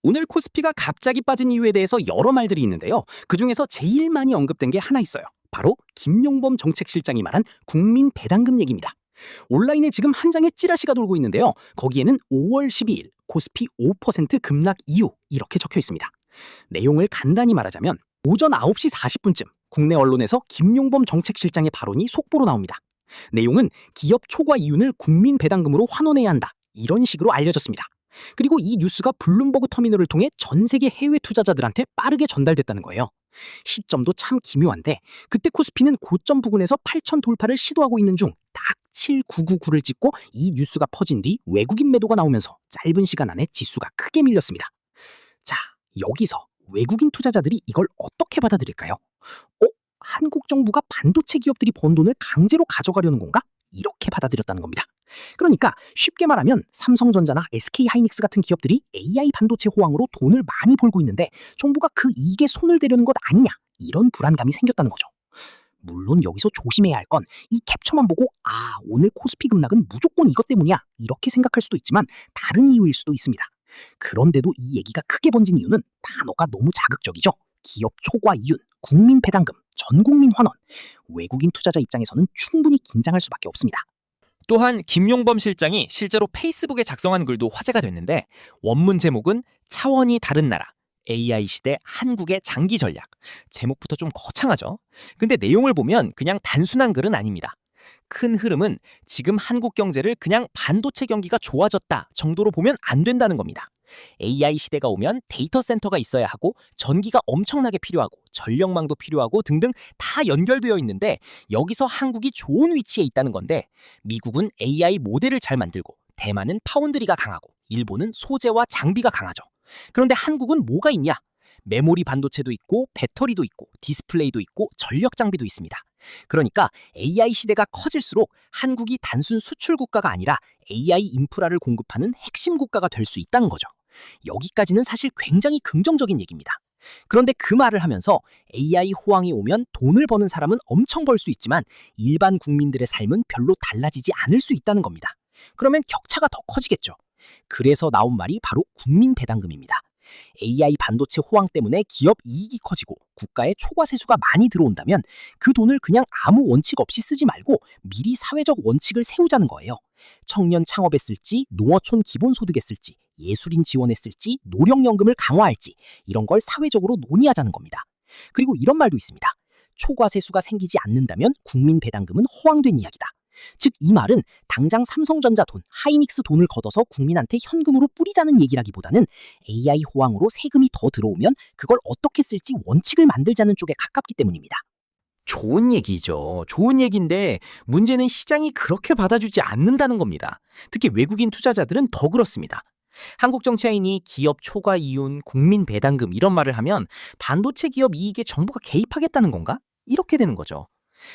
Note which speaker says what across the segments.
Speaker 1: 오늘 코스피가 갑자기 빠진 이유에 대해서 여러 말들이 있는데요. 그중에서 제일 많이 언급된 게 하나 있어요. 바로 김용범 정책실장이 말한 국민 배당금 얘기입니다. 온라인에 지금 한 장의 찌라시가 돌고 있는데요. 거기에는 5월 12일 코스피 5% 급락 이유 이렇게 적혀 있습니다. 내용을 간단히 말하자면 오전 9시 40분쯤 국내 언론에서 김용범 정책실장의 발언이 속보로 나옵니다. 내용은 기업 초과 이윤을 국민 배당금으로 환원해야 한다. 이런 식으로 알려졌습니다. 그리고 이 뉴스가 블룸버그 터미널을 통해 전 세계 해외 투자자들한테 빠르게 전달됐다는 거예요. 시점도 참 기묘한데 그때 코스피는 고점 부근에서 8천 돌파를 시도하고 있는 중 딱 7999를 찍고 이 뉴스가 퍼진 뒤 외국인 매도가 나오면서 짧은 시간 안에 지수가 크게 밀렸습니다. 자, 여기서 외국인 투자자들이 이걸 어떻게 받아들일까요? 한국 정부가 반도체 기업들이 번 돈을 강제로 가져가려는 건가? 이렇게 받아들였다는 겁니다. 그러니까 쉽게 말하면 삼성전자나 SK하이닉스 같은 기업들이 AI 반도체 호황으로 돈을 많이 벌고 있는데 정부가 그 이익에 손을 대려는 것 아니냐, 이런 불안감이 생겼다는 거죠. 물론 여기서 조심해야 할 건 이 캡처만 보고 오늘 코스피 급락은 무조건 이것 때문이야 이렇게 생각할 수도 있지만 다른 이유일 수도 있습니다. 그런데도 이 얘기가 크게 번진 이유는 단어가 너무 자극적이죠. 기업 초과 이윤, 국민 배당금, 전국민 환원. 외국인 투자자 입장에서는 충분히 긴장할 수밖에 없습니다.
Speaker 2: 또한 김용범 실장이 실제로 페이스북에 작성한 글도 화제가 됐는데 원문 제목은 차원이 다른 나라, AI 시대 한국의 장기 전략. 제목부터 좀 거창하죠? 근데 내용을 보면 그냥 단순한 글은 아닙니다. 큰 흐름은 지금 한국 경제를 그냥 반도체 경기가 좋아졌다 정도로 보면 안 된다는 겁니다. AI 시대가 오면 데이터 센터가 있어야 하고 전기가 엄청나게 필요하고 전력망도 필요하고 등등 다 연결되어 있는데 여기서 한국이 좋은 위치에 있다는 건데 미국은 AI 모델을 잘 만들고 대만은 파운드리가 강하고 일본은 소재와 장비가 강하죠. 그런데 한국은 뭐가 있냐? 메모리 반도체도 있고 배터리도 있고 디스플레이도 있고 전력 장비도 있습니다. 그러니까 AI 시대가 커질수록 한국이 단순 수출 국가가 아니라 AI 인프라를 공급하는 핵심 국가가 될 수 있다는 거죠. 여기까지는 사실 굉장히 긍정적인 얘기입니다. 그런데 그 말을 하면서 AI 호황이 오면 돈을 버는 사람은 엄청 벌 수 있지만 일반 국민들의 삶은 별로 달라지지 않을 수 있다는 겁니다. 그러면 격차가 더 커지겠죠. 그래서 나온 말이 바로 국민 배당금입니다. AI 반도체 호황 때문에 기업 이익이 커지고 국가에 초과 세수가 많이 들어온다면 그 돈을 그냥 아무 원칙 없이 쓰지 말고 미리 사회적 원칙을 세우자는 거예요. 청년 창업에 쓸지, 농어촌 기본소득에 쓸지, 예술인 지원에 쓸지, 노령연금을 강화할지 이런 걸 사회적으로 논의하자는 겁니다. 그리고 이런 말도 있습니다. 초과 세수가 생기지 않는다면 국민 배당금은 허황된 이야기다. 즉 이 말은 당장 삼성전자 돈, 하이닉스 돈을 걷어서 국민한테 현금으로 뿌리자는 얘기라기보다는 AI 호황으로 세금이 더 들어오면 그걸 어떻게 쓸지 원칙을 만들자는 쪽에 가깝기 때문입니다.
Speaker 3: 좋은 얘기죠. 좋은 얘기인데 문제는 시장이 그렇게 받아주지 않는다는 겁니다. 특히 외국인 투자자들은 더 그렇습니다. 한국 정치인이 기업 초과 이윤, 국민 배당금 이런 말을 하면 반도체 기업 이익에 정부가 개입하겠다는 건가? 이렇게 되는 거죠.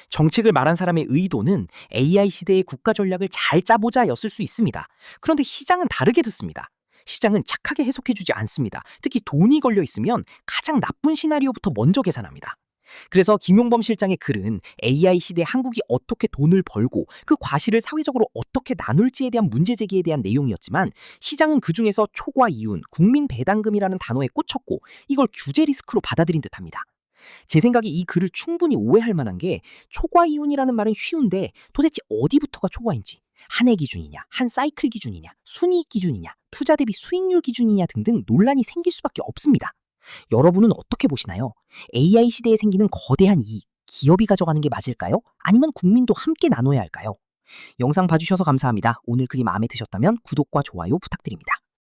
Speaker 3: 정책을 말한 사람의 의도는 AI 시대의 국가 전략을 잘 짜보자였을 수 있습니다. 그런데 시장은 다르게 듣습니다. 시장은 착하게 해석해주지 않습니다. 특히 돈이 걸려 있으면 가장 나쁜 시나리오부터 먼저 계산합니다. 그래서 김용범 실장의 글은 AI 시대 한국이 어떻게 돈을 벌고 그 과실을 사회적으로 어떻게 나눌지에 대한 문제 제기에 대한 내용이었지만 시장은 그중에서 초과 이윤, 국민 배당금이라는 단어에 꽂혔고 이걸 규제 리스크로 받아들인 듯합니다. 제 생각에 이 글을 충분히 오해할 만한 게 초과 이윤이라는 말은 쉬운데 도대체 어디부터가 초과인지, 한 해 기준이냐, 한 사이클 기준이냐, 순이익 기준이냐, 투자 대비 수익률 기준이냐 등등 논란이 생길 수밖에 없습니다. 여러분은 어떻게 보시나요? AI 시대에 생기는 거대한 이익, 기업이 가져가는 게 맞을까요? 아니면 국민도 함께 나눠야 할까요? 영상 봐주셔서 감사합니다. 오늘 글이 마음에 드셨다면 구독과 좋아요 부탁드립니다.